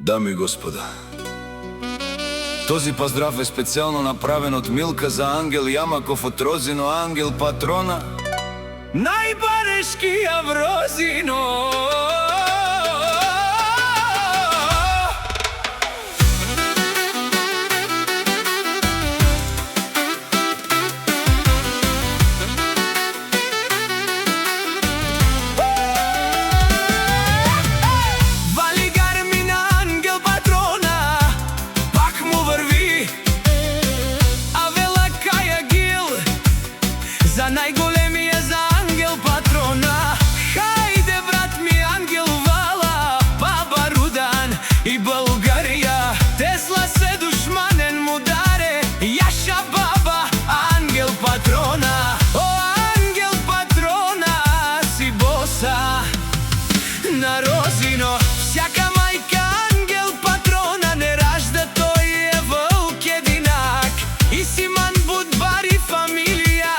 Дами и господа, този поздрав е специјално направен од Милка за Ангел Јамаков од Розино, Ангел Патрона. Најбарешкија Розино. За најголемија за Ангел Патрона. Хајде брат ми Ангел вала, баба Рудан и Българија. Тесла се душманен му даре, јаша баба Ангел Патрона. О Ангел Патрона, си боса на Розино. Всяка мајка Ангел Патрона не ражда, тој е вълк единак. И Симан Будбари фамилија.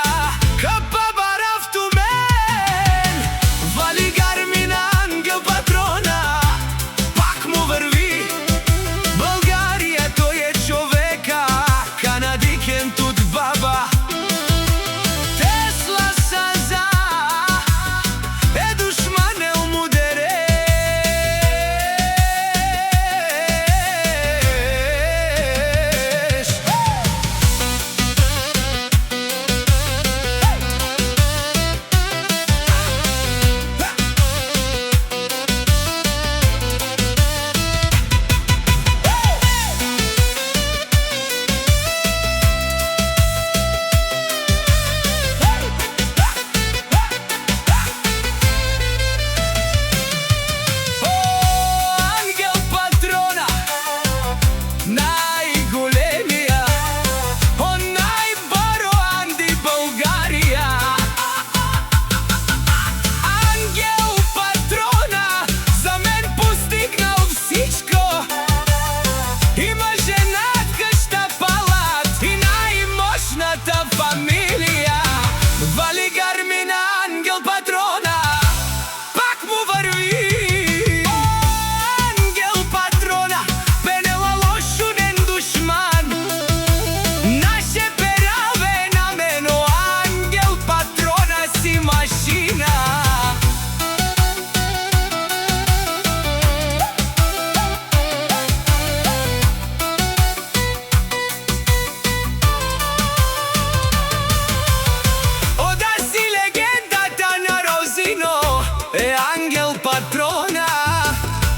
Ангел Патрона,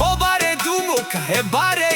о баре думука, е баре